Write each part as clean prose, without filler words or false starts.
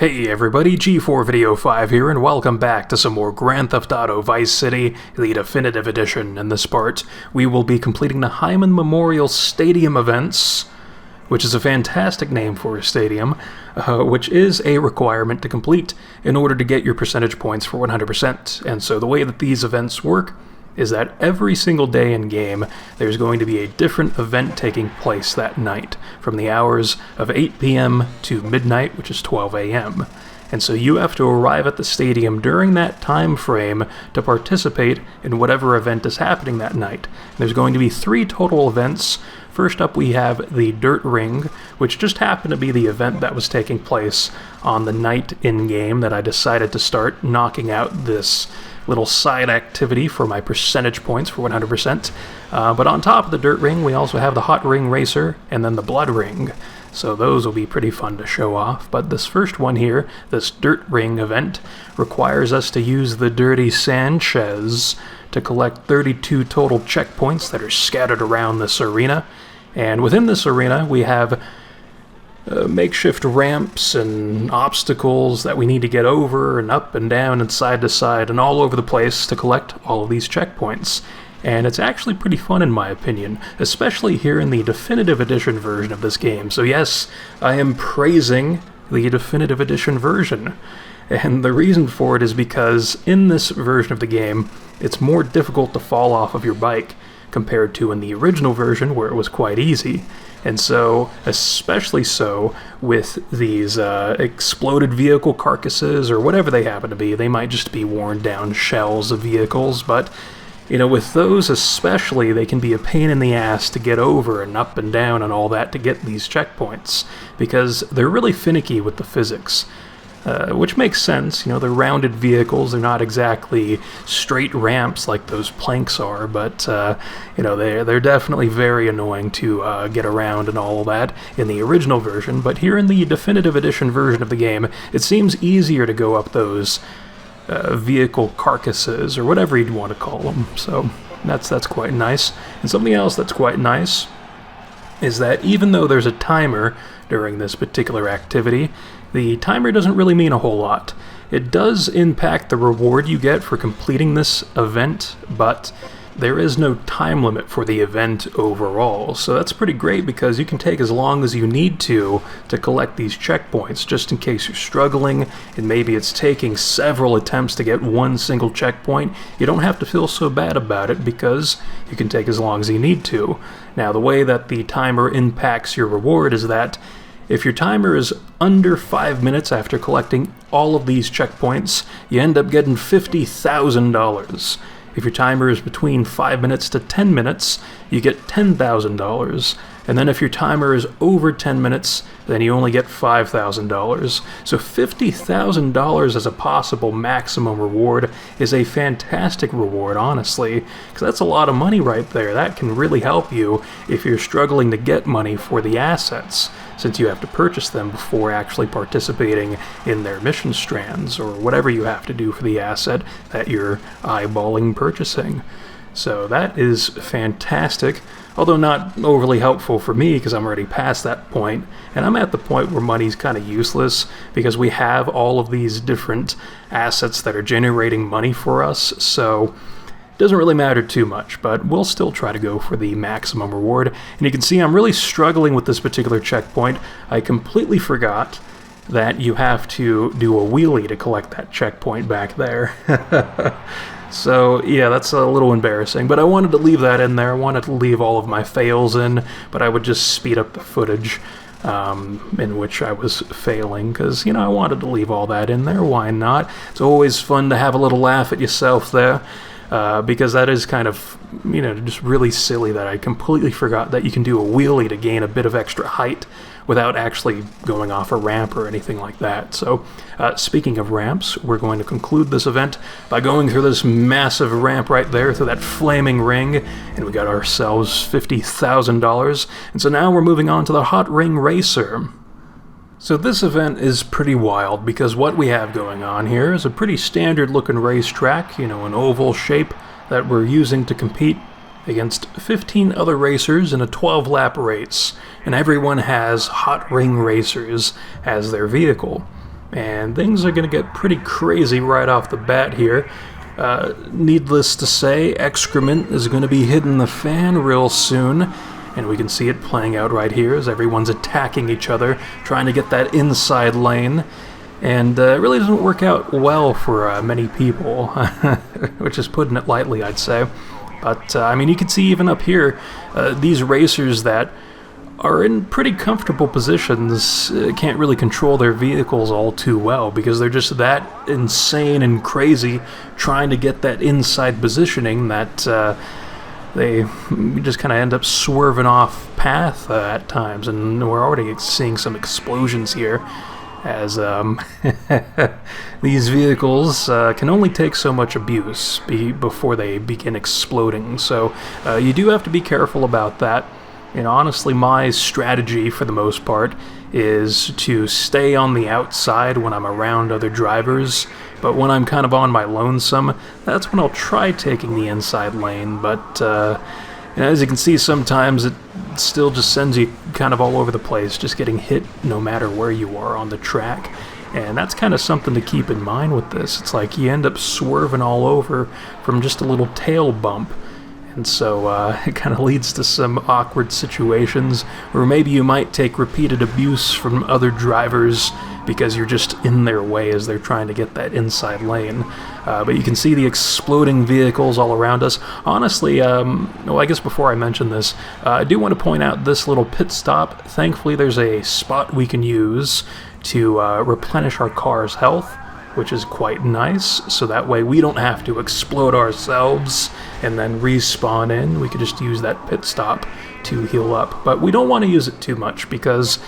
Hey everybody, G4 Video 5 here, and welcome back to some more Grand Theft Auto Vice City, the Definitive Edition. In this part, we will be completing the Hymen Memorial Stadium events, which is a fantastic name for a stadium, which is a requirement to complete in order to get your percentage points for 100%. And so the way that these events work is that every single day in game, there's going to be a different event taking place that night, from the hours of 8 p.m. to midnight, which is 12 a.m. And so you have to arrive at the stadium during that time frame to participate in whatever event is happening that night. There's going to be 3 total events. First up, we have the Dirt Ring, which just happened to be the event that was taking place on the night in-game that I decided to start knocking out this little side activity for my percentage points for 100%. But on top of the Dirt Ring, we also have the Hot Ring Racer and then the Blood Ring. So those will be pretty fun to show off. But this first one here, this Dirt Ring event, requires us to use the Dirty Sanchez to collect 32 total checkpoints that are scattered around this arena. And within this arena, we have makeshift ramps and obstacles that we need to get over and up and down and side to side and all over the place to collect all of these checkpoints. And it's actually pretty fun in my opinion, especially here in the Definitive Edition version of this game. So yes, I am praising the Definitive Edition version. And the reason for it is because in this version of the game, it's more difficult to fall off of your bike compared to in the original version where it was quite easy. And so, especially so with these exploded vehicle carcasses or whatever they happen to be, they might just be worn down shells of vehicles, but you know, with those especially, they can be a pain in the ass to get over and up and down and all that to get these checkpoints, because they're really finicky with the physics. Which makes sense, you know, they're rounded vehicles, they're not exactly straight ramps like those planks are, but, you know, they're definitely very annoying to get around and all that in the original version, but here in the Definitive Edition version of the game, it seems easier to go up those vehicle carcasses, or whatever you'd want to call them, so that's quite nice. And something else that's quite nice is that even though there's a timer during this particular activity, the timer doesn't really mean a whole lot. It does impact the reward you get for completing this event, but there is no time limit for the event overall. So that's pretty great because you can take as long as you need to collect these checkpoints, just in case you're struggling and maybe it's taking several attempts to get one single checkpoint. You don't have to feel so bad about it because you can take as long as you need to. Now, the way that the timer impacts your reward is that if your timer is under 5 minutes after collecting all of these checkpoints, you end up getting $50,000. If your timer is between 5 minutes to 10 minutes, you get $10,000. And then if your timer is over 10 minutes, then you only get $5,000. So $50,000 as a possible maximum reward is a fantastic reward, honestly, because that's a lot of money right there. That can really help you if you're struggling to get money for the assets, since you have to purchase them before actually participating in their mission strands, or whatever you have to do for the asset that you're eyeballing purchasing. So that is fantastic, although not overly helpful for me because I'm already past that point, and I'm at the point where money's kind of useless because we have all of these different assets that are generating money for us, so it doesn't really matter too much, but we'll still try to go for the maximum reward. And you can see I'm really struggling with this particular checkpoint. I completely forgot that you have to do a wheelie to collect that checkpoint back there. So, yeah, that's a little embarrassing, but I wanted to leave that in there. I wanted to leave all of my fails in, but I would just speed up the footage in which I was failing, because, you know, I wanted to leave all that in there. Why not? It's always fun to have a little laugh at yourself there, because that is kind of, you know, just really silly that I completely forgot that you can do a wheelie to gain a bit of extra height without actually going off a ramp or anything like that. So, speaking of ramps, we're going to conclude this event by going through this massive ramp right there, through that flaming ring, and we got ourselves $50,000. And so now we're moving on to the Hot Ring Racer. So this event is pretty wild because what we have going on here is a pretty standard looking racetrack, you know, an oval shape that we're using to compete against 15 other racers in a 12-lap race, and everyone has Hot Ring Racers as their vehicle. And things are going to get pretty crazy right off the bat here. Needless to say, excrement is going to be hitting the fan real soon, and we can see it playing out right here as everyone's attacking each other, trying to get that inside lane. And it really doesn't work out well for many people, which is putting it lightly, I'd say. But, I mean, you can see even up here, these racers that are in pretty comfortable positions can't really control their vehicles all too well because they're just that insane and crazy trying to get that inside positioning that they just kind of end up swerving off path at times, and we're already seeing some explosions here as these vehicles can only take so much abuse before they begin exploding, so you do have to be careful about that. And honestly, my strategy for the most part is to stay on the outside when I'm around other drivers, but when I'm kind of on my lonesome, that's when I'll try taking the inside lane, but as you can see, sometimes it still just sends you kind of all over the place, just getting hit no matter where you are on the track. And that's kind of something to keep in mind with this. It's like you end up swerving all over from just a little tail bump. And so it kind of leads to some awkward situations where maybe you might take repeated abuse from other drivers because you're just in their way as they're trying to get that inside lane. But you can see the exploding vehicles all around us. Honestly, well, I guess before I mention this, I do want to point out this little pit stop. Thankfully, there's a spot we can use to replenish our car's health, which is quite nice, so that way we don't have to explode ourselves and then respawn in. We could just use that pit stop to heal up. But we don't want to use it too much because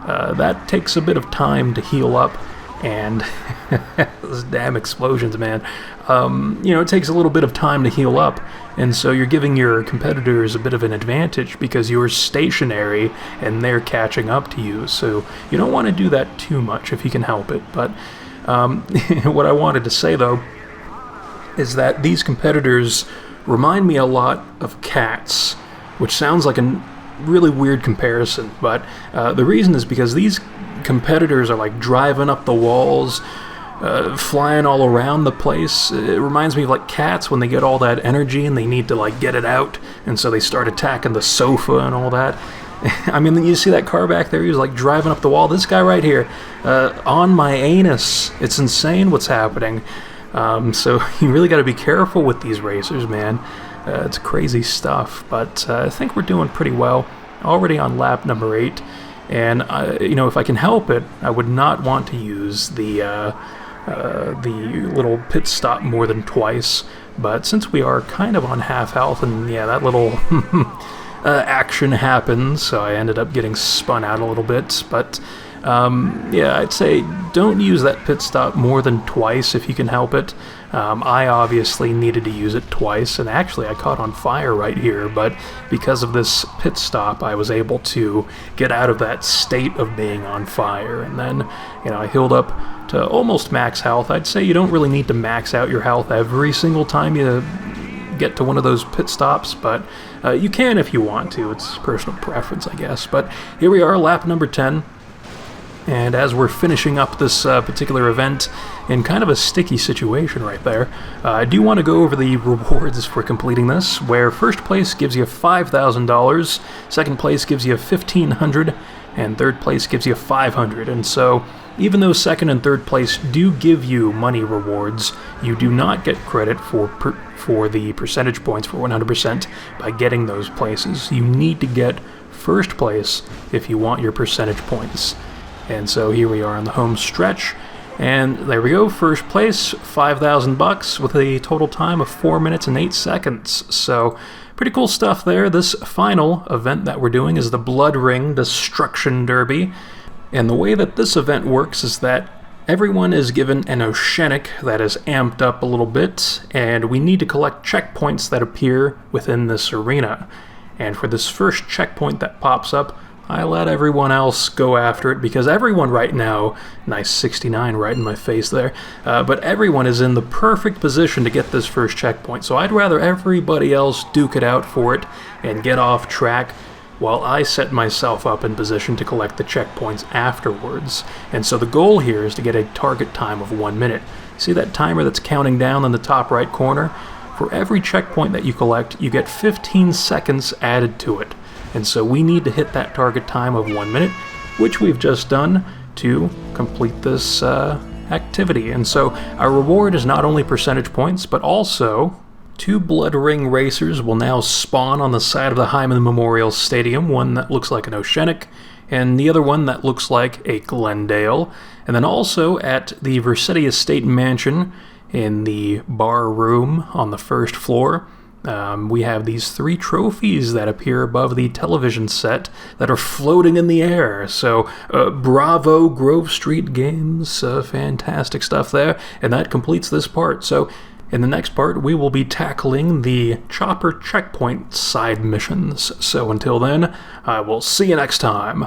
that takes a bit of time to heal up, and those damn explosions, man. It takes a little bit of time to heal up, and so you're giving your competitors a bit of an advantage because you're stationary and they're catching up to you, so you don't want to do that too much if you can help it. But what I wanted to say, though, is that these competitors remind me a lot of cats, which sounds like a really weird comparison, but the reason is because these competitors are like driving up the walls, flying all around the place. It reminds me of like cats when they get all that energy and they need to like get it out, and so they start attacking the sofa and all that. I mean, you see that car back there? He was like driving up the wall. This guy right here, on my anus. It's insane what's happening. So you really got to be careful with these racers, man. It's crazy stuff. But I think we're doing pretty well. Already on lap number 8. And, if I can help it, I would not want to use the little pit stop more than twice. But since we are kind of on half health, and yeah, that little action happens, so I ended up getting spun out a little bit. But I'd say don't use that pit stop more than twice if you can help it. I obviously needed to use it twice, and actually I caught on fire right here, but because of this pit stop I was able to get out of that state of being on fire, and then I healed up to almost max health. I'd say you don't really need to max out your health every single time you get to one of those pit stops, but you can if you want to. It's personal preference, I guess. But here we are, lap number 10. And as we're finishing up this particular event in kind of a sticky situation right there, I do want to go over the rewards for completing this, where first place gives you $5,000, second place gives you $1,500, and third place gives you $500. And so, even though second and third place do give you money rewards, you do not get credit for the percentage points for 100% by getting those places. You need to get first place if you want your percentage points. And so here we are on the home stretch, and there we go, first place, $5,000 with a total time of 4 minutes and 8 seconds. So pretty cool stuff there. This final event that we're doing is the Blood Ring Destruction Derby, and the way that this event works is that everyone is given an oceanic that is amped up a little bit, and we need to collect checkpoints that appear within this arena. And for this first checkpoint that pops up, I let everyone else go after it because everyone right now, nice 69 right in my face there, but everyone is in the perfect position to get this first checkpoint. So I'd rather everybody else duke it out for it and get off track while I set myself up in position to collect the checkpoints afterwards. And so the goal here is to get a target time of 1 minute. See that timer that's counting down in the top right corner? For every checkpoint that you collect, you get 15 seconds added to it. And so we need to hit that target time of 1 minute, which we've just done to complete this activity. And so our reward is not only percentage points, but also 2 blood ring racers will now spawn on the side of the Hymen Memorial Stadium, one that looks like an Oceanic, and the other one that looks like a Glendale. And then also at the Vercetti Estate Mansion in the bar room on the first floor, we have these 3 trophies that appear above the television set that are floating in the air. So bravo Grove Street Games, fantastic stuff there, and that completes this part. So in the next part, we will be tackling the Chopper Checkpoint side missions. So until then, I will see you next time.